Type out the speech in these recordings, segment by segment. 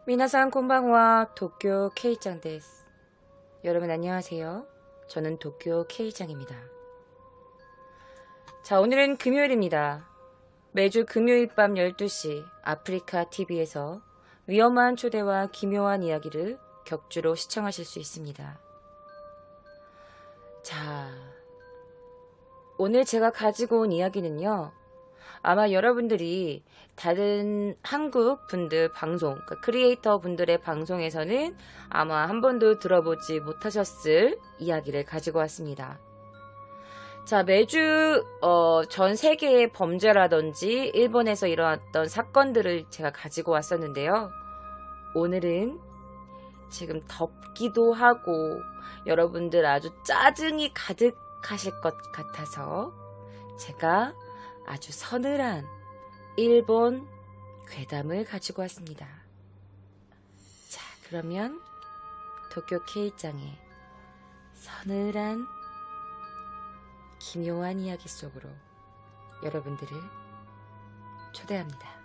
미나상 콘방와 도쿄 K짱 데스. 여러분 안녕하세요. 저는 도쿄 K짱입니다. 자, 오늘은 금요일입니다. 매주 금요일 밤 12시 아프리카 TV에서 위험한 초대와 기묘한 이야기를 격주로 시청하실 수 있습니다. 자, 오늘 제가 가지고 온 이야기는요. 아마 여러분들이 다른 한국 분들 방송, 그러니까 크리에이터 분들의 방송에서는 아마 한 번도 들어보지 못하셨을 이야기를 가지고 왔습니다. 자, 매주 전 세계의 범죄라든지 일본에서 일어났던 사건들을 제가 가지고 왔었는데요. 오늘은 지금 덥기도 하고 여러분들 아주 짜증이 가득하실 것 같아서 제가 아주 서늘한 일본 괴담을 가지고 왔습니다. 자, 그러면 도쿄 K짱의 서늘한 기묘한 이야기 속으로 여러분들을 초대합니다.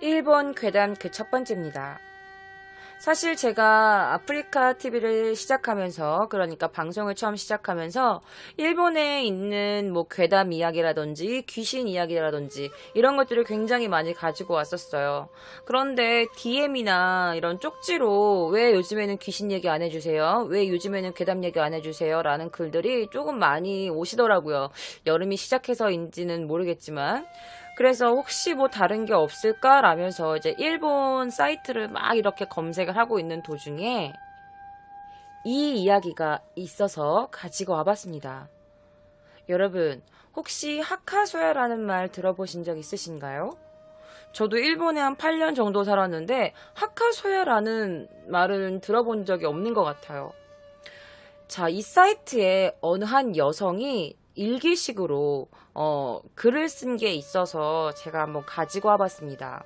일본 괴담 그 첫 번째입니다. 사실 제가 아프리카 TV를 시작하면서, 그러니까 방송을 처음 시작하면서 일본에 있는 뭐 괴담 이야기라든지 귀신 이야기라든지 이런 것들을 굉장히 많이 가지고 왔었어요. 그런데 DM이나 이런 쪽지로 왜 요즘에는 귀신 얘기 안 해주세요? 왜 요즘에는 괴담 얘기 안 해주세요? 라는 글들이 조금 많이 오시더라고요. 여름이 시작해서인지는 모르겠지만. 그래서 혹시 뭐 다른 게 없을까? 라면서 이제 일본 사이트를 막 이렇게 검색을 하고 있는 도중에 이 이야기가 있어서 가지고 와봤습니다. 여러분, 혹시 하카소야라는 말 들어보신 적 있으신가요? 저도 일본에 한 8년 정도 살았는데 하카소야라는 말은 들어본 적이 없는 것 같아요. 자, 이 사이트에 어느 한 여성이 일기식으로 글을 쓴 게 있어서 제가 한번 가지고 와봤습니다.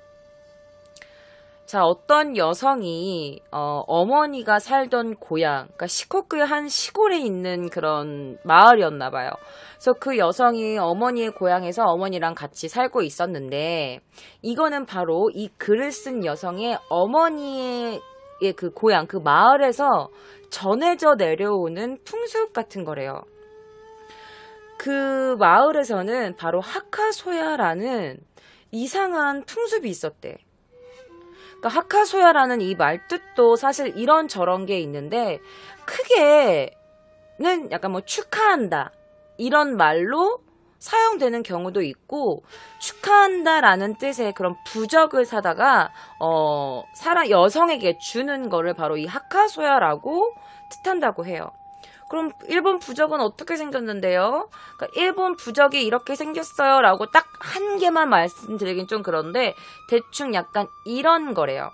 자, 어떤 여성이 어머니가 살던 고향, 그러니까 시코쿠의 한 시골에 있는 그런 마을이었나 봐요. 그래서 그 여성이 어머니의 고향에서 어머니랑 같이 살고 있었는데 이거는 바로 이 글을 쓴 여성의 어머니의 그 고향, 그 마을에서 전해져 내려오는 풍습 같은 거래요. 그 마을에서는 바로 하카소야라는 이상한 풍습이 있었대. 그러니까 하카소야라는 이 말뜻도 사실 이런저런 게 있는데 크게는 약간 뭐 축하한다 이런 말로 사용되는 경우도 있고, 축하한다라는 뜻의 그런 부적을 사다가 여성에게 주는 거를 바로 이 하카소야라고 뜻한다고 해요. 그럼 일본 부적은 어떻게 생겼는데요? 그러니까 일본 부적이 이렇게 생겼어요 라고 딱 한 개만 말씀드리긴 좀 그런데 대충 약간 이런 거래요.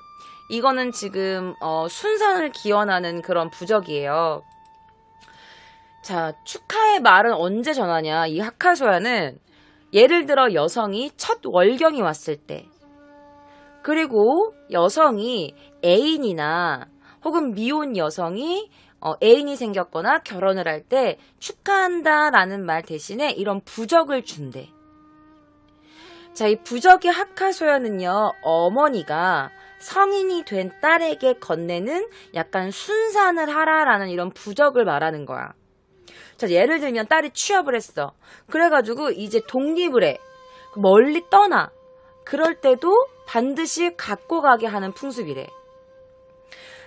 이거는 지금 순산을 기원하는 그런 부적이에요. 자, 축하의 말은 언제 전하냐? 이 하카소야는 예를 들어 여성이 첫 월경이 왔을 때, 그리고 여성이 애인이나 혹은 미혼 여성이 애인이 생겼거나 결혼을 할 때 축하한다 라는 말 대신에 이런 부적을 준대. 자, 이 부적의 하카소야는요, 어머니가 성인이 된 딸에게 건네는 약간 순산을 하라라는 이런 부적을 말하는 거야. 자, 예를 들면 딸이 취업을 했어. 그래가지고 이제 독립을 해. 멀리 떠나. 그럴 때도 반드시 갖고 가게 하는 풍습이래.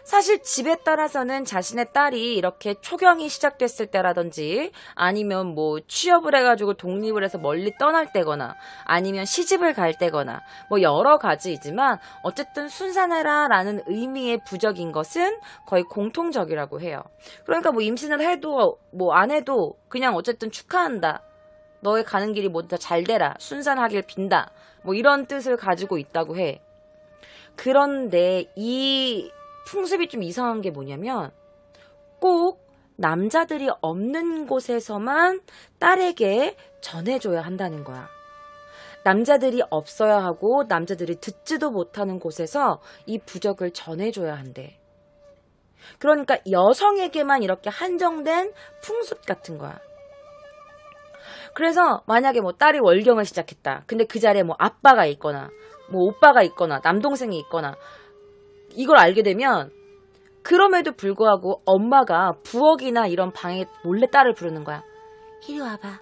사실 집에 따라서는 자신의 딸이 이렇게 초경이 시작됐을 때라든지 아니면 뭐 취업을 해가지고 독립을 해서 멀리 떠날 때거나 아니면 시집을 갈 때거나 뭐 여러 가지이지만 어쨌든 순산해라 라는 의미의 부적인 것은 거의 공통적이라고 해요. 그러니까 뭐 임신을 해도 뭐 안 해도 그냥 어쨌든 축하한다. 너의 가는 길이 모두 다 잘 되라. 순산하길 빈다. 뭐 이런 뜻을 가지고 있다고 해. 그런데 이 풍습이 좀 이상한 게 뭐냐면 꼭 남자들이 없는 곳에서만 딸에게 전해줘야 한다는 거야. 남자들이 없어야 하고 남자들이 듣지도 못하는 곳에서 이 부적을 전해줘야 한대. 그러니까 여성에게만 이렇게 한정된 풍습 같은 거야. 그래서 만약에 뭐 딸이 월경을 시작했다. 근데 그 자리에 뭐 아빠가 있거나 뭐 오빠가 있거나 남동생이 있거나 이걸 알게 되면 그럼에도 불구하고 엄마가 부엌이나 이런 방에 몰래 딸을 부르는 거야. 이리 와봐.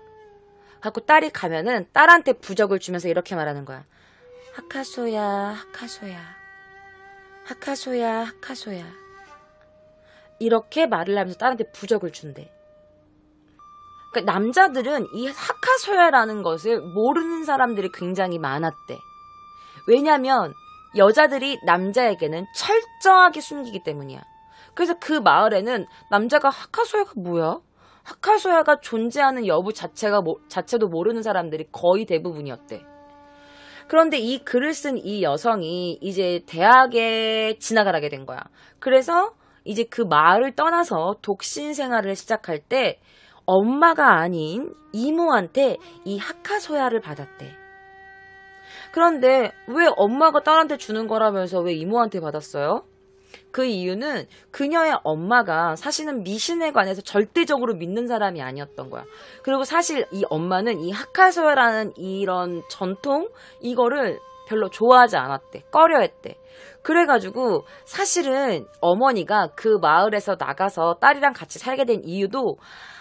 갖고 딸이 가면은 딸한테 부적을 주면서 이렇게 말하는 거야. 하카소야, 하카소야. 하카소야, 하카소야. 이렇게 말을 하면서 딸한테 부적을 준대. 그러니까 남자들은 이 하카소야라는 것을 모르는 사람들이 굉장히 많았대. 왜냐면 여자들이 남자에게는 철저하게 숨기기 때문이야. 그래서 그 마을에는 남자가 하카소야가 뭐야? 하카소야가 존재하는 여부 자체도 모르는 사람들이 거의 대부분이었대. 그런데 이 글을 쓴 이 여성이 이제 대학에 진학을 하게 된 거야. 그래서 이제 그 마을을 떠나서 독신 생활을 시작할 때 엄마가 아닌 이모한테 이 하카소야를 받았대. 그런데 왜 엄마가 딸한테 주는 거라면서 왜 이모한테 받았어요? 그 이유는 그녀의 엄마가 사실은 미신에 관해서 절대적으로 믿는 사람이 아니었던 거야. 그리고 사실 이 엄마는 이 하카소야라는 이런 전통 이거를 별로 좋아하지 않았대. 꺼려했대. 그래가지고 사실은 어머니가 그 마을에서 나가서 딸이랑 같이 살게 된 이유도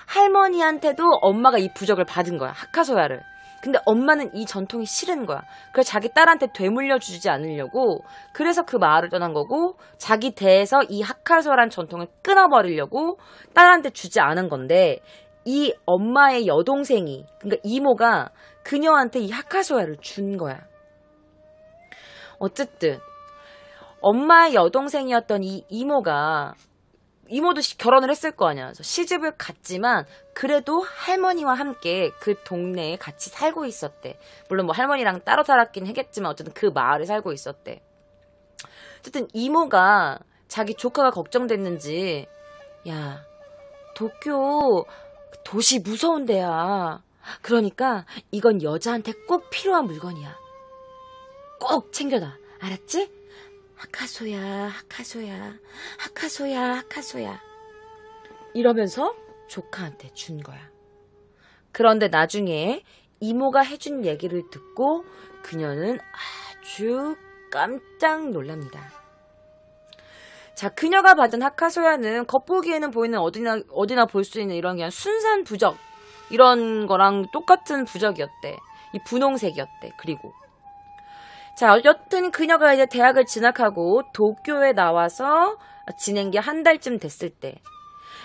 할머니한테도 엄마가 이 부적을 받은 거야. 하카소야를. 근데 엄마는 이 전통이 싫은 거야. 그래서 자기 딸한테 되물려 주지 않으려고 그래서 그 마을을 떠난 거고 자기 대에서 이 하카소야라는 전통을 끊어버리려고 딸한테 주지 않은 건데 이 엄마의 여동생이 그러니까 이모가 그녀한테 이 하카소야를 준 거야. 어쨌든 엄마의 여동생이었던 이 이모도 결혼을 했을 거 아니야. 그래서 시집을 갔지만 그래도 할머니와 함께 그 동네에 같이 살고 있었대. 물론 뭐 할머니랑 따로 살았긴 했겠지만 어쨌든 그 마을에 살고 있었대. 어쨌든 이모가 자기 조카가 걱정됐는지 야, 도쿄 도시 무서운 데야. 그러니까 이건 여자한테 꼭 필요한 물건이야. 꼭 챙겨놔. 알았지? 하카소야, 하카소야, 하카소야, 하카소야. 이러면서 조카한테 준 거야. 그런데 나중에 이모가 해준 얘기를 듣고 그녀는 아주 깜짝 놀랍니다. 자, 그녀가 받은 하카소야는 겉보기에는 보이는 어디나 볼 수 있는 이런 그냥 순산 부적 이런 거랑 똑같은 부적이었대. 이 분홍색이었대. 그리고 자, 여튼 그녀가 이제 대학을 진학하고 도쿄에 나와서 지낸 게 한 달쯤 됐을 때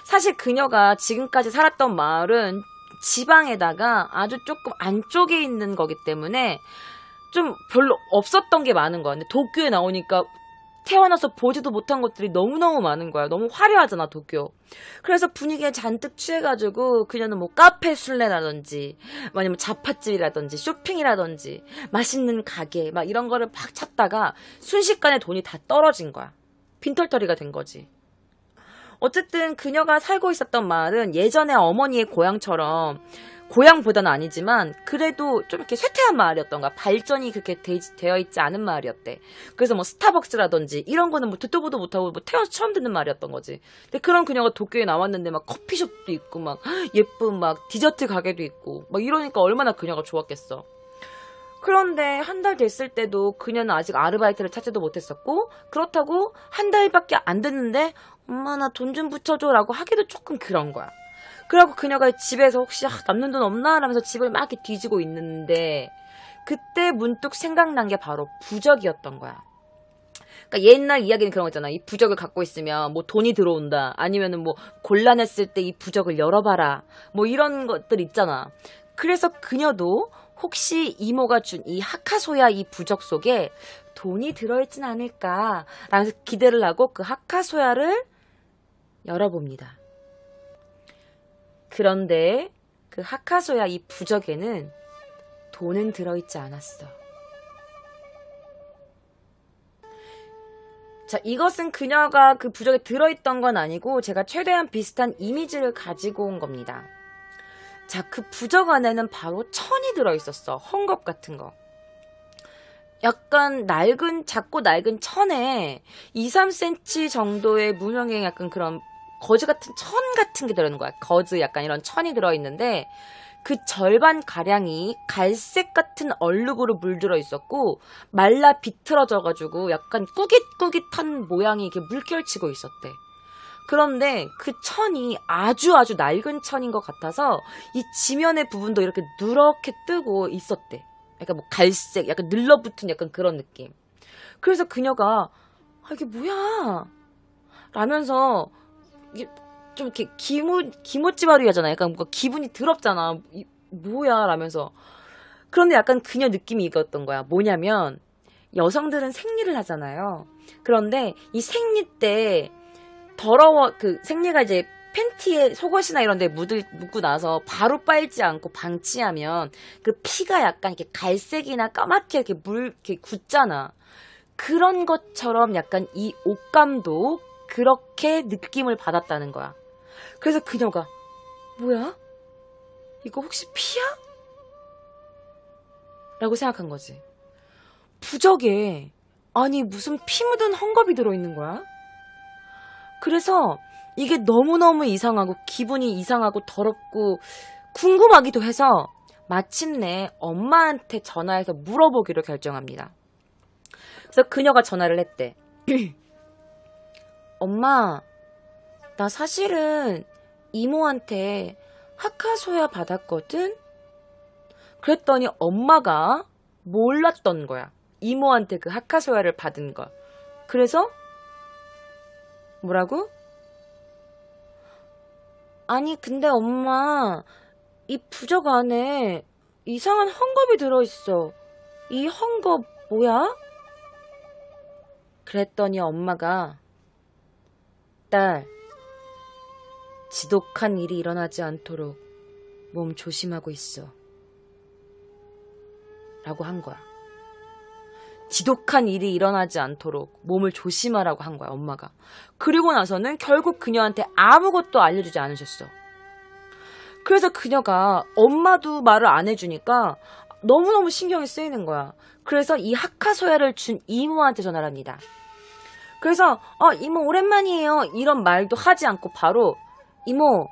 사실 그녀가 지금까지 살았던 마을은 지방에다가 아주 조금 안쪽에 있는 거기 때문에 좀 별로 없었던 게 많은 거야. 근데 도쿄에 나오니까 태어나서 보지도 못한 것들이 너무너무 많은 거야. 너무 화려하잖아, 도쿄. 그래서 분위기에 잔뜩 취해가지고 그녀는 뭐 카페 술래라든지 아니면 자파집이라든지 쇼핑이라든지 맛있는 가게 막 이런 거를 막 찾다가 순식간에 돈이 다 떨어진 거야. 빈털터리가 된 거지. 어쨌든 그녀가 살고 있었던 마을은 예전에 어머니의 고향처럼 고향보다는 아니지만 그래도 좀 이렇게 쇠퇴한 마을이었던 거야. 발전이 그렇게 되어 있지 않은 마을이었대. 그래서 뭐 스타벅스라든지 이런 거는 뭐 듣도 보도 못하고 뭐 태어나서 처음 듣는 말이었던 거지. 근데 그런 그녀가 도쿄에 나왔는데 막 커피숍도 있고 막 예쁜 막 디저트 가게도 있고 막 이러니까 얼마나 그녀가 좋았겠어. 그런데 한 달 됐을 때도 그녀는 아직 아르바이트를 찾지도 못했었고 그렇다고 한 달밖에 안 됐는데 엄마 나 돈 좀 붙여줘라고 하기도 조금 그런 거야. 그래갖고 그녀가 집에서 혹시 남는 돈 없나? 라면서 집을 막 이렇게 뒤지고 있는데 그때 문득 생각난 게 바로 부적이었던 거야. 그러니까 옛날 이야기는 그런 거 있잖아. 이 부적을 갖고 있으면 뭐 돈이 들어온다. 아니면은 뭐 곤란했을 때 이 부적을 열어봐라. 뭐 이런 것들 있잖아. 그래서 그녀도 혹시 이모가 준 이 하카소야 이 부적 속에 돈이 들어있진 않을까 라면서 기대를 하고 그 하카소야를 열어봅니다. 그런데 그 하카소야 이 부적에는 돈은 들어있지 않았어. 자, 이것은 그녀가 그 부적에 들어있던 건 아니고 제가 최대한 비슷한 이미지를 가지고 온 겁니다. 자, 그 부적 안에는 바로 천이 들어있었어. 헝겊 같은 거. 약간 작고 낡은 천에 2-3cm 정도의 무명의 약간 그런 거즈 같은 천 같은 게 들어있는 거야. 거즈 약간 이런 천이 들어있는데 그 절반 가량이 갈색 같은 얼룩으로 물들어 있었고 말라 비틀어져가지고 약간 꾸깃꾸깃한 모양이 이렇게 물결치고 있었대. 그런데 그 천이 아주 낡은 천인 것 같아서 이 지면의 부분도 이렇게 누렇게 뜨고 있었대. 약간 뭐 갈색, 약간 늘러붙은 약간 그런 느낌. 그래서 그녀가 이게 뭐야? 라면서 이게 좀 이렇게 기모찌바리 하잖아. 약간 뭔가 기분이 더럽잖아. 뭐야? 라면서. 그런데 약간 그녀 느낌이 이거였던 거야. 뭐냐면 여성들은 생리를 하잖아요. 그런데 이 생리 때 그 생리가 이제 팬티에 속옷이나 이런 데 묻고 나서 바로 빨지 않고 방치하면 그 피가 약간 이렇게 갈색이나 까맣게 이렇게 굳잖아. 그런 것처럼 약간 이 옷감도 그렇게 느낌을 받았다는 거야. 그래서 그녀가 뭐야? 이거 혹시 피야? 라고 생각한 거지. 부적에 아니 무슨 피 묻은 헝겊이 들어있는 거야? 그래서 이게 너무너무 이상하고 기분이 이상하고 더럽고 궁금하기도 해서 마침내 엄마한테 전화해서 물어보기로 결정합니다. 그래서 그녀가 전화를 했대. 엄마, 나 사실은 이모한테 하카소야 받았거든? 그랬더니 엄마가 몰랐던 거야. 이모한테 그 하카소야를 받은 걸. 그래서 뭐라고? 아니 근데 엄마 이 부적 안에 이상한 헝겊이 들어있어. 이 헝겊 뭐야? 그랬더니 엄마가 딸, 지독한 일이 일어나지 않도록 몸 조심하고 있어. 라고 한 거야. 지독한 일이 일어나지 않도록 몸을 조심하라고 한 거야, 엄마가. 그리고 나서는 결국 그녀한테 아무것도 알려주지 않으셨어. 그래서 그녀가 엄마도 말을 안 해주니까 너무너무 신경이 쓰이는 거야. 그래서 이 하카소야를 준 이모한테 전화를 합니다. 그래서 이모 오랜만이에요. 이런 말도 하지 않고 바로 이모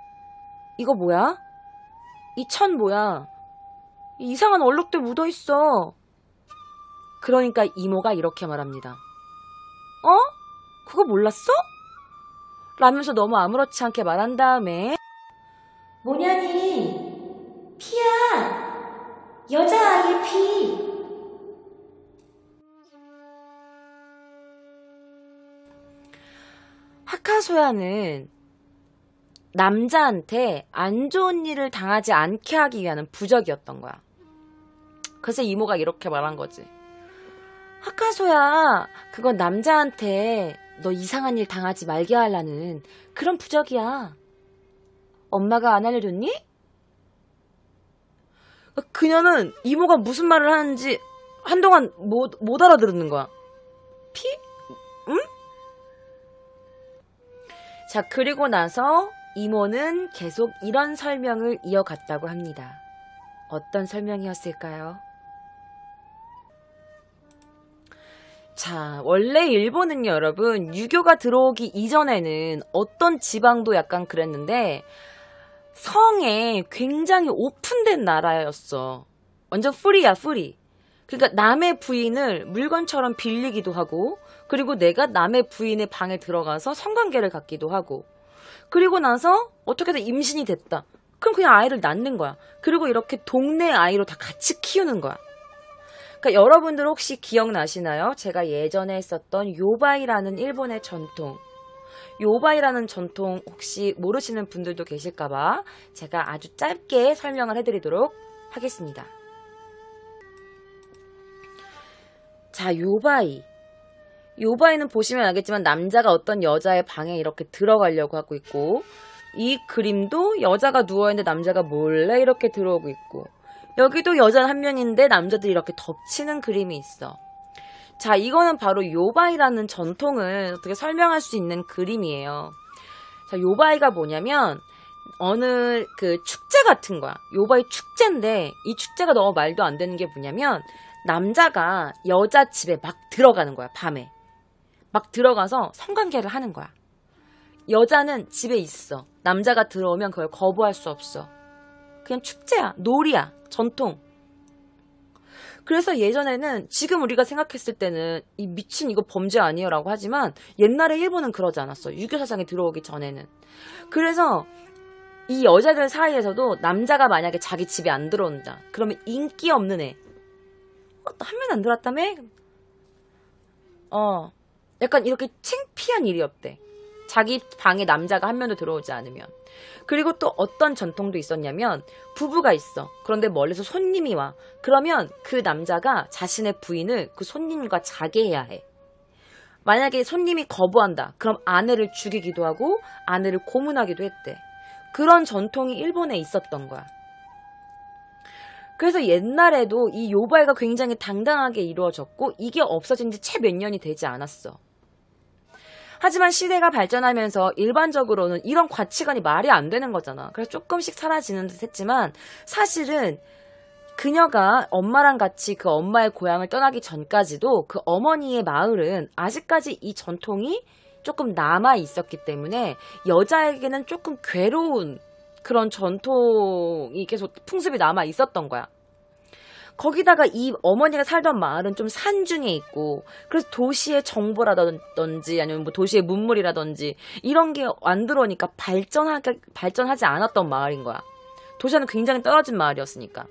이거 뭐야? 이 천 뭐야? 이상한 얼룩들 묻어있어. 그러니까 이모가 이렇게 말합니다. 그거 몰랐어? 라면서 너무 아무렇지 않게 말한 다음에 뭐냐니? 피야! 여자아이의 피! 하카소야는 남자한테 안 좋은 일을 당하지 않게 하기 위한 부적이었던 거야. 그래서 이모가 이렇게 말한 거지. 하카소야, 그건 남자한테 너 이상한 일 당하지 말게 하려는 그런 부적이야. 엄마가 안 알려줬니? 그녀는 이모가 무슨 말을 하는지 한동안 못 알아들었는 거야. 피? 응? 자, 그리고 나서 이모는 계속 이런 설명을 이어갔다고 합니다. 어떤 설명이었을까요? 자, 원래 일본은요, 여러분, 유교가 들어오기 이전에는 어떤 지방도 약간 그랬는데 성에 굉장히 오픈된 나라였어. 완전 프리야, 프리. 그러니까 남의 부인을 물건처럼 빌리기도 하고, 그리고 내가 남의 부인의 방에 들어가서 성관계를 갖기도 하고, 그리고 나서 어떻게든 임신이 됐다. 그럼 그냥 아이를 낳는 거야. 그리고 이렇게 동네 아이로 다 같이 키우는 거야. 그러니까 여러분들 혹시 기억나시나요? 제가 예전에 했었던 요바이라는 일본의 전통. 요바이라는 전통 혹시 모르시는 분들도 계실까봐 제가 아주 짧게 설명을 해드리도록 하겠습니다. 자, 요바이. 요바이는 보시면 알겠지만 남자가 어떤 여자의 방에 이렇게 들어가려고 하고 있고, 이 그림도 여자가 누워있는데 남자가 몰래 이렇게 들어오고 있고, 여기도 여자 한 명인데 남자들이 이렇게 덮치는 그림이 있어. 자, 이거는 바로 요바이라는 전통을 어떻게 설명할 수 있는 그림이에요. 자, 요바이가 뭐냐면 어느 그 축제 같은 거야. 요바이 축제인데 이 축제가 너무 말도 안 되는 게 뭐냐면 남자가 여자 집에 막 들어가는 거야. 밤에. 막 들어가서 성관계를 하는 거야. 여자는 집에 있어. 남자가 들어오면 그걸 거부할 수 없어. 그냥 축제야. 놀이야. 전통. 그래서 예전에는 지금 우리가 생각했을 때는 이 미친 이거 범죄 아니에요 라고 하지만 옛날에 일본은 그러지 않았어. 유교 사상이 들어오기 전에는. 그래서 이 여자들 사이에서도 남자가 만약에 자기 집에 안 들어온다. 그러면 인기 없는 애. 한 명 안 들어왔다며? 약간 이렇게 창피한 일이었대. 자기 방에 남자가 한 명도 들어오지 않으면. 그리고 또 어떤 전통도 있었냐면 부부가 있어. 그런데 멀리서 손님이 와. 그러면 그 남자가 자신의 부인을 그 손님과 자게 해야 해. 만약에 손님이 거부한다. 그럼 아내를 죽이기도 하고 아내를 고문하기도 했대. 그런 전통이 일본에 있었던 거야. 그래서 옛날에도 이 요바이가 굉장히 당당하게 이루어졌고 이게 없어진 지 채 몇 년이 되지 않았어. 하지만 시대가 발전하면서 일반적으로는 이런 가치관이 말이 안 되는 거잖아. 그래서 조금씩 사라지는 듯 했지만 사실은 그녀가 엄마랑 같이 그 엄마의 고향을 떠나기 전까지도 그 어머니의 마을은 아직까지 이 전통이 조금 남아 있었기 때문에 여자에게는 조금 괴로운 그런 전통이 계속 풍습이 남아 있었던 거야. 거기다가 이 어머니가 살던 마을은 좀 산중에 있고 그래서 도시의 정보라든지 아니면 뭐 도시의 문물이라든지 이런 게 안 들어오니까 발전하지 않았던 마을인 거야. 도시와는 굉장히 떨어진 마을이었으니까.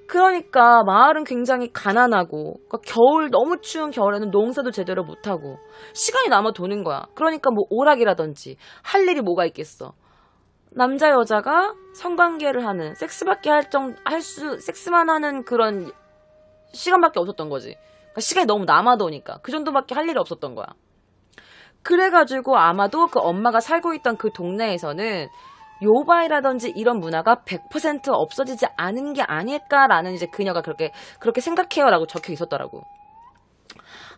그러니까 마을은 굉장히 가난하고 그러니까 겨울 너무 추운 겨울에는 농사도 제대로 못하고 시간이 남아 도는 거야. 그러니까 뭐 오락이라든지 할 일이 뭐가 있겠어. 남자 여자가 성관계를 하는 섹스만 하는 그런 시간밖에 없었던 거지. 그러니까 시간이 너무 남아도니까 그 정도밖에 할 일이 없었던 거야. 그래가지고 아마도 그 엄마가 살고 있던 그 동네에서는 요바이라든지 이런 문화가 100% 없어지지 않은 게 아닐까라는 이제 그녀가 그렇게 생각해요라고 적혀 있었더라고.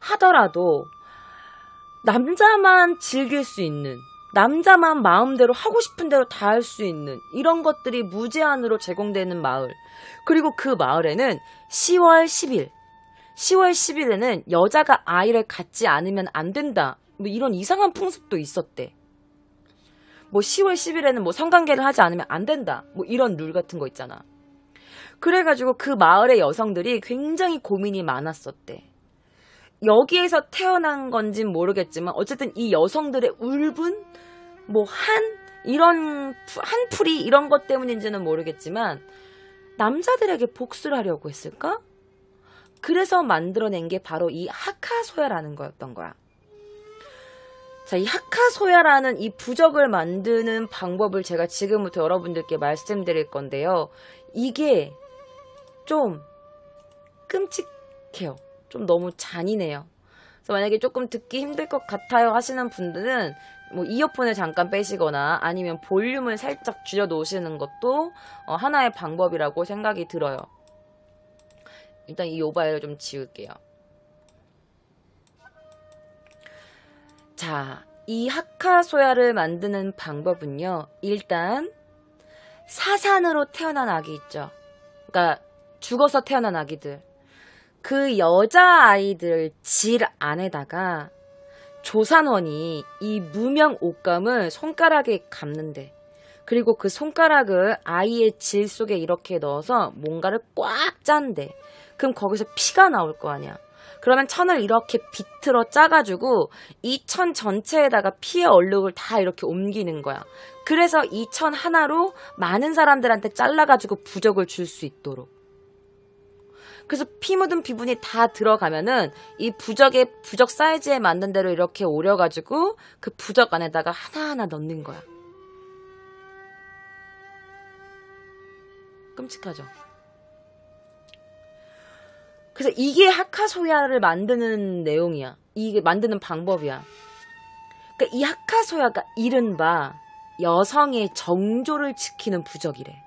하더라도 남자만 즐길 수 있는 남자만 마음대로 하고 싶은 대로 다 할 수 있는 이런 것들이 무제한으로 제공되는 마을. 그리고 그 마을에는 10월 10일에는 여자가 아이를 갖지 않으면 안 된다. 뭐 이런 이상한 풍습도 있었대. 뭐 10월 10일에는 뭐 성관계를 하지 않으면 안 된다. 뭐 이런 룰 같은 거 있잖아. 그래가지고 그 마을의 여성들이 굉장히 고민이 많았었대. 여기에서 태어난 건진 모르겠지만 어쨌든 이 여성들의 울분 뭐 이런 한풀이 이런 것 때문인지는 모르겠지만 남자들에게 복수를 하려고 했을까? 그래서 만들어낸 게 바로 이 하카소야라는 거였던 거야. 자, 이 하카소야라는 이 부적을 만드는 방법을 제가 지금부터 여러분들께 말씀드릴 건데요. 이게 좀 끔찍해요. 좀 너무 잔인해요. 그래서 만약에 조금 듣기 힘들 것 같아요 하시는 분들은 뭐 이어폰을 잠깐 빼시거나 아니면 볼륨을 살짝 줄여 놓으시는 것도 하나의 방법이라고 생각이 들어요. 일단 이 요바이를 좀 지울게요. 자, 이 하카소야를 만드는 방법은요. 일단 사산으로 태어난 아기 있죠. 그러니까 죽어서 태어난 아기들. 그 여자아이들 질 안에다가 조산원이 이 무명 옷감을 손가락에 감는데 그리고 그 손가락을 아이의 질 속에 이렇게 넣어서 뭔가를 꽉 짠대. 그럼 거기서 피가 나올 거 아니야. 그러면 천을 이렇게 비틀어 짜가지고 이 천 전체에다가 피의 얼룩을 다 이렇게 옮기는 거야. 그래서 이 천 하나로 많은 사람들한테 잘라가지고 부적을 줄 수 있도록. 그래서 피 묻은 비분이 다 들어가면은 이 부적 사이즈에 맞는 대로 이렇게 오려가지고 그 부적 안에다가 하나하나 넣는 거야. 끔찍하죠? 그래서 이게 하카소야를 만드는 내용이야. 이게 만드는 방법이야. 그러니까 이 하카소야가 이른바 여성의 정조를 지키는 부적이래.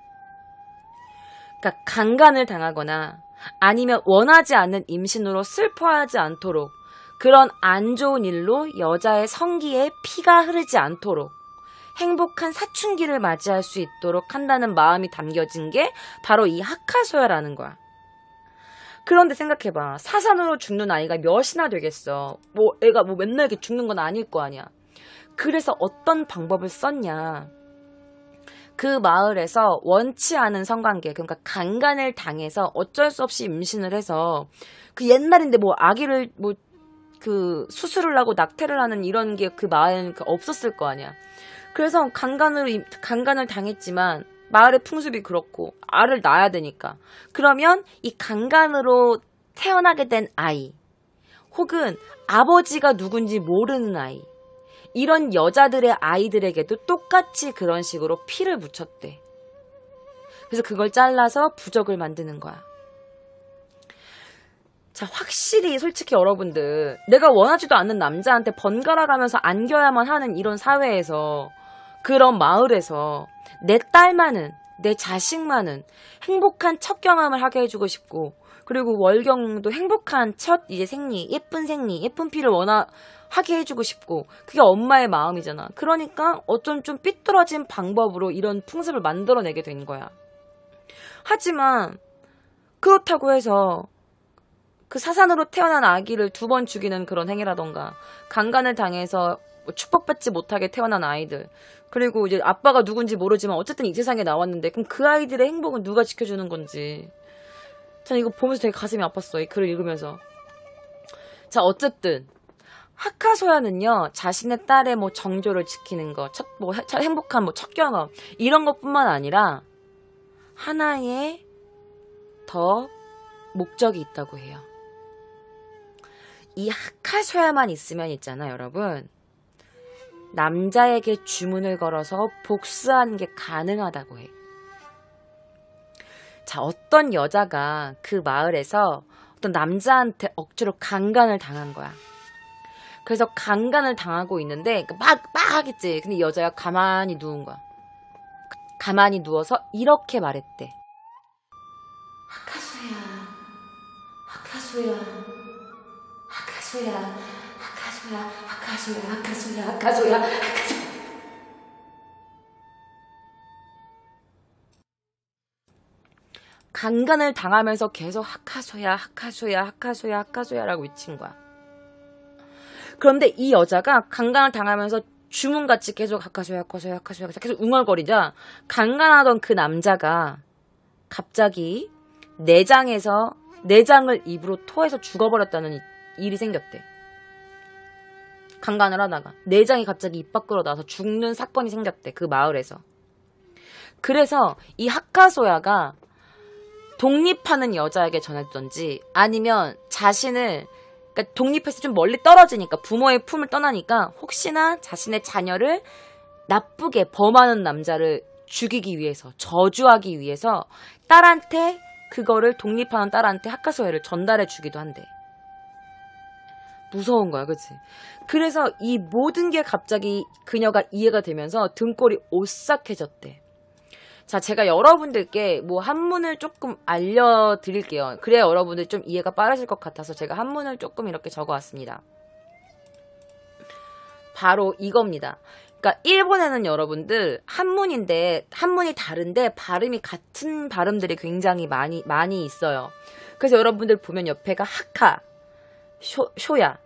그러니까 강간을 당하거나 아니면 원하지 않는 임신으로 슬퍼하지 않도록 그런 안 좋은 일로 여자의 성기에 피가 흐르지 않도록 행복한 사춘기를 맞이할 수 있도록 한다는 마음이 담겨진 게 바로 이 하카소야라는 거야. 그런데 생각해봐. 사산으로 죽는 아이가 몇이나 되겠어. 뭐 애가 뭐 맨날 이렇게 죽는 건 아닐 거 아니야. 그래서 어떤 방법을 썼냐. 그 마을에서 원치 않은 성관계, 그러니까 강간을 당해서 어쩔 수 없이 임신을 해서 그 옛날인데 뭐 아기를 뭐 그 수술을 하고 낙태를 하는 이런 게 그 마을에는 없었을 거 아니야. 그래서 강간을 당했지만 마을의 풍습이 그렇고 알을 낳아야 되니까. 그러면 이 강간으로 태어나게 된 아이 혹은 아버지가 누군지 모르는 아이 이런 여자들의 아이들에게도 똑같이 그런 식으로 피를 묻혔대. 그래서 그걸 잘라서 부적을 만드는 거야. 자, 확실히 솔직히 여러분들 내가 원하지도 않는 남자한테 번갈아 가면서 안겨야만 하는 이런 사회에서 그런 마을에서 내 딸만은 내 자식만은 행복한 첫 경험을 하게 해주고 싶고 그리고 월경도 행복한 첫 이제 생리 예쁜 피를 하게 해주고 싶고 그게 엄마의 마음이잖아. 그러니까 어쩜 좀 삐뚤어진 방법으로 이런 풍습을 만들어내게 된 거야. 하지만 그렇다고 해서 그 사산으로 태어난 아기를 2번 죽이는 그런 행위라던가 강간을 당해서 축복받지 못하게 태어난 아이들 그리고 이제 아빠가 누군지 모르지만 어쨌든 이 세상에 나왔는데 그럼 그 아이들의 행복은 누가 지켜주는 건지 전 이거 보면서 되게 가슴이 아팠어. 이 글을 읽으면서. 자, 어쨌든 하카소야는요 자신의 딸의 뭐 정조를 지키는 거 행복한 뭐 첫 경험 이런 것뿐만 아니라 하나의 더 목적이 있다고 해요. 이 하카소야만 있으면 있잖아 여러분. 남자에게 주문을 걸어서 복수하는 게 가능하다고 해. 자, 어떤 여자가 그 마을에서 어떤 남자한테 억지로 강간을 당한 거야. 그래서 강간을 당하고 있는데 막 하겠지. 근데 이 여자가 가만히 누운 거야. 가만히 누워서 이렇게 말했대. 하카소야. 강간을 당하면서 계속 하카소야라고 외친 거야. 그런데 이 여자가 강간을 당하면서 주문같이 계속 하카소야 계속 웅얼거리자 강간하던 그 남자가 갑자기 내장을 입으로 토해서 죽어버렸다는 일이 생겼대. 강간을 하다가 내장이 갑자기 입 밖으로 나와서 죽는 사건이 생겼대. 그 마을에서. 그래서 이 하카소야가 독립하는 여자에게 전했던지 아니면 자신을 그러니까 독립해서 좀 멀리 떨어지니까 부모의 품을 떠나니까 혹시나 자신의 자녀를 나쁘게 범하는 남자를 죽이기 위해서 저주하기 위해서 딸한테 그거를 독립하는 딸한테 하카소야를 전달해 주기도 한대. 무서운 거야, 그치? 그래서 이 모든 게 갑자기 그녀가 이해가 되면서 등골이 오싹해졌대. 자, 제가 여러분들께 뭐 한문을 조금 알려드릴게요. 그래야 여러분들 좀 이해가 빠르실 것 같아서 제가 한문을 조금 이렇게 적어왔습니다. 바로 이겁니다. 그러니까 일본에는 여러분들 한문이 다른데 발음이 같은 발음들이 굉장히 많이 있어요. 그래서 여러분들 보면 옆에가 하카, 쇼야,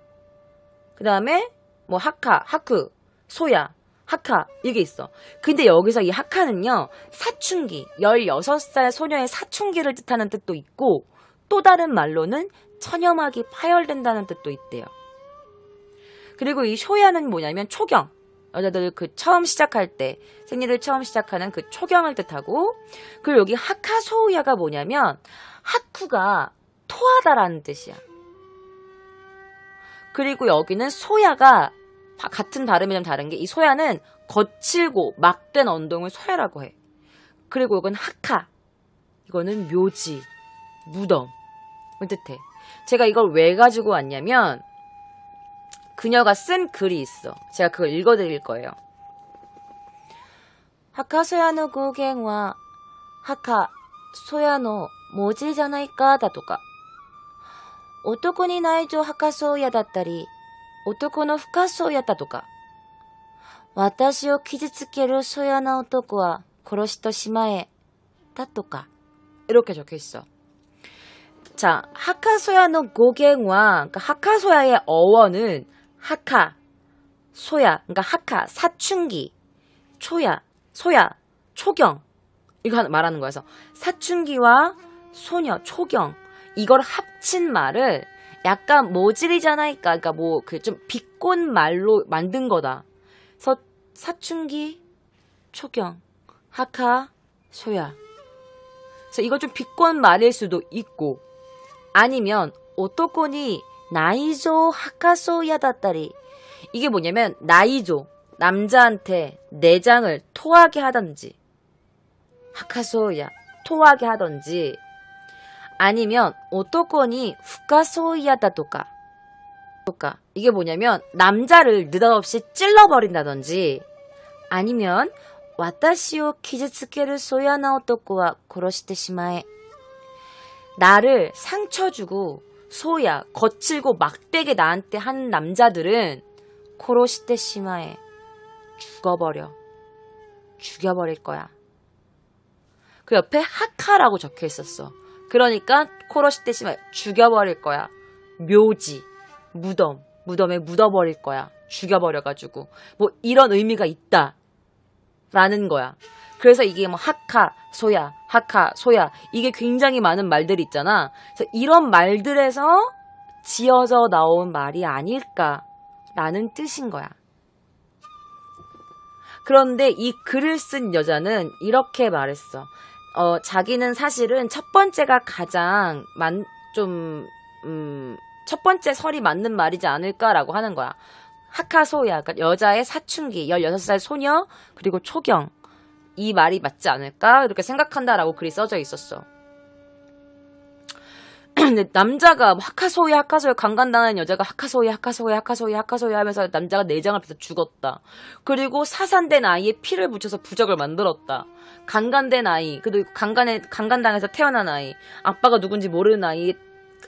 그 다음에 뭐 하쿠, 소야, 하카 이게 있어. 근데 여기서 이 하카는요 사춘기 16살 소녀의 사춘기를 뜻하는 뜻도 있고 또 다른 말로는 처녀막이 파열된다는 뜻도 있대요. 그리고 이 쇼야는 뭐냐면 초경, 여자들 그 처음 시작할 때 생리를 처음 시작하는 그 초경을 뜻하고, 그리고 여기 하카소우야가 뭐냐면 하쿠가 토하다라는 뜻이야. 그리고 여기는 소야가 같은 발음이 좀 다른 게 이 소야는 거칠고 막된 언동을 소야라고 해. 그리고 이건 하카, 이거는 묘지, 무덤을 뜻해. 제가 이걸 왜 가지고 왔냐면 그녀가 쓴 글이 있어. 제가 그걸 읽어드릴 거예요. 하카소야의 고갱와 하카소야의 모지じゃないかだとか、男に内情ハカソーヤだったり、男の深そうやったとか、私を傷つけるそやな男は殺してしまえ. 따또까. 이렇게 적혀 있어. 자, 하카소야의 고갱와, 그러니까 하카소야의 어원은 하카, 소야, 그러니까 하카, 사춘기, 초야, 소야, 초경. 이거 말하는 거여서 사춘기와 소녀, 초경. 이걸 합친 말을 약간 모질이잖아. 그러니까 뭐 그 좀 비꼰 말로 만든 거다. 그래서 사춘기, 초경, 하카, 소야. 그래서 이거 좀 비꼰 말일 수도 있고 아니면 오토코니 나이조 하카소야다tta리. 이게 뭐냐면 나이조, 남자한테 내장을 토하게 하던지 하카소야, 토하게 하던지 아니면 오토코니 후카소야다토까. 이게 뭐냐면 남자를 느닷없이 찔러버린다든지 아니면 와타시오 키즈츠케를 소야나 오토코와 고로시테 시마에. 나를 상처 주고 소야, 거칠고 막대게 나한테 한 남자들은 고로시테 시마에. 죽여버릴 거야. 그 옆에 하카라고 적혀 있었어. 그러니까 코로시테 시마에 죽여버릴 거야. 묘지, 무덤에 묻어버릴 거야. 죽여버려가지고 뭐 이런 의미가 있다 라는 거야. 그래서 이게 뭐 하카, 소야 이게 굉장히 많은 말들이 있잖아. 그래서 이런 말들에서 지어져 나온 말이 아닐까라는 뜻인 거야. 그런데 이 글을 쓴 여자는 이렇게 말했어. 자기는 사실은 첫 번째가 가장 첫 번째 설이 맞는 말이지 않을까라고 하는 거야. 하카소야, 그러니까 여자의 사춘기, 16살 소녀, 그리고 초경. 이 말이 맞지 않을까? 이렇게 생각한다라고 글이 써져 있었어. 근데 남자가 하카소야 강간당하는 여자가 하카소야 하면서 남자가 내장을 펴서 죽었다. 그리고 사산된 아이에 피를 묻혀서 부적을 만들었다. 강간된 아이, 그리고 강간당해서 태어난 아이, 아빠가 누군지 모르는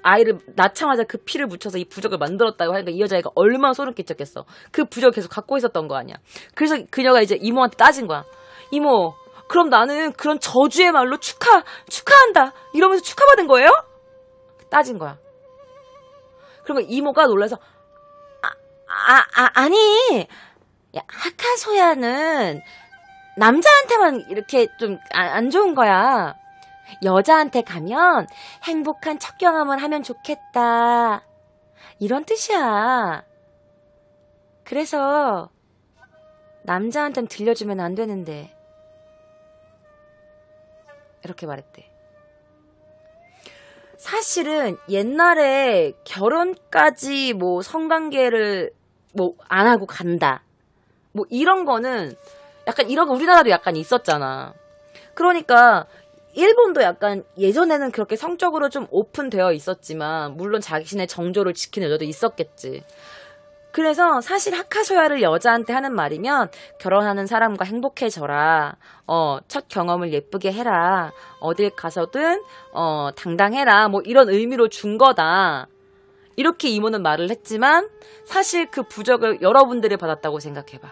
아이를 낳자마자 그 피를 묻혀서 이 부적을 만들었다고 하니까 이 여자애가 얼마나 소름 끼쳤겠어. 그 부적을 계속 갖고 있었던 거 아니야. 그래서 그녀가 이제 이모한테 따진 거야. 이모, 그럼 나는 그런 저주의 말로 축하한다 이러면서 축하받은 거예요? 따진 거야. 그러면 이모가 놀라서 아니, 야, 하카소야는 남자한테만 이렇게 좀 안 좋은 거야. 여자한테 가면 행복한 첫 경험을 하면 좋겠다 이런 뜻이야. 그래서 남자한테는 들려주면 안 되는데 이렇게 말했대. 사실은 옛날에 결혼까지 뭐 성관계를 뭐 안 하고 간다 뭐 이런 거는 약간 이런 거 우리나라도 약간 있었잖아. 그러니까 일본도 약간 예전에는 그렇게 성적으로 좀 오픈되어 있었지만 물론 자신의 정조를 지키는 여자도 있었겠지. 그래서 사실 하카소야를 여자한테 하는 말이면 결혼하는 사람과 행복해져라. 첫 경험을 예쁘게 해라. 어딜 가서든 당당해라. 뭐 이런 의미로 준 거다. 이렇게 이모는 말을 했지만 사실 그 부적을 여러분들이 받았다고 생각해봐.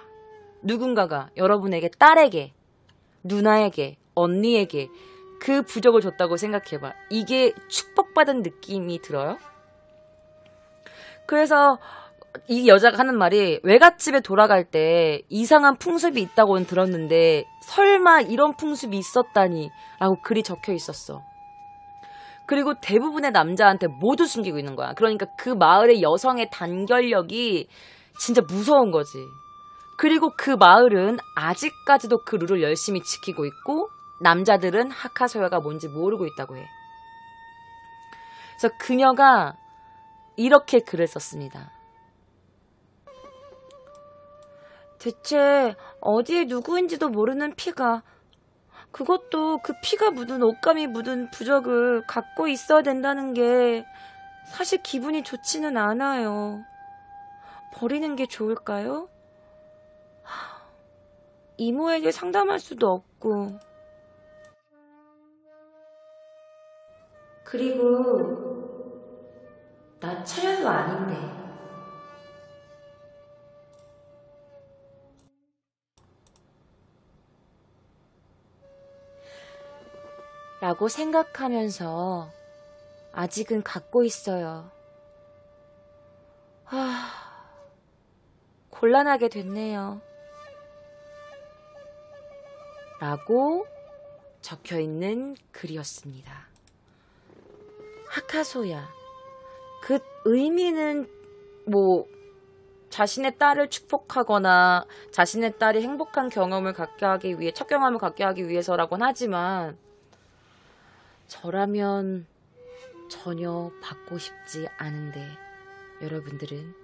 누군가가 여러분에게 딸에게, 누나에게, 언니에게 그 부적을 줬다고 생각해봐. 이게 축복받은 느낌이 들어요? 그래서 이 여자가 하는 말이 외갓집에 돌아갈 때 이상한 풍습이 있다고는 들었는데 설마 이런 풍습이 있었다니 라고 글이 적혀 있었어. 그리고 대부분의 남자한테 모두 숨기고 있는 거야. 그러니까 그 마을의 여성의 단결력이 진짜 무서운 거지. 그리고 그 마을은 아직까지도 그 룰을 열심히 지키고 있고 남자들은 하카소야가 뭔지 모르고 있다고 해. 그래서 그녀가 이렇게 글을 썼습니다. 대체 어디에 누구인지도 모르는 피가, 그것도 그 피가 묻은 옷감이 묻은 부적을 갖고 있어야 된다는 게 사실 기분이 좋지는 않아요. 버리는 게 좋을까요? 이모에게 상담할 수도 없고. 그리고 나 처녀도 아닌데. 라고 생각하면서 아직은 갖고 있어요. 곤란하게 됐네요. 라고 적혀 있는 글이었습니다. 하카소야. 그 의미는 자신의 딸을 축복하거나 자신의 딸이 행복한 경험을 갖게 하기 위해, 첫 경험을 갖게 하기 위해서라고는 하지만 저라면 전혀 받고 싶지 않은데 여러분들은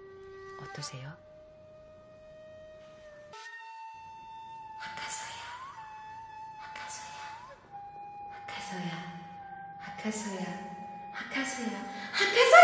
어떠세요? 하카소야, 하카소야, 하카소야, 하카소야, 하카소야, 하카소야.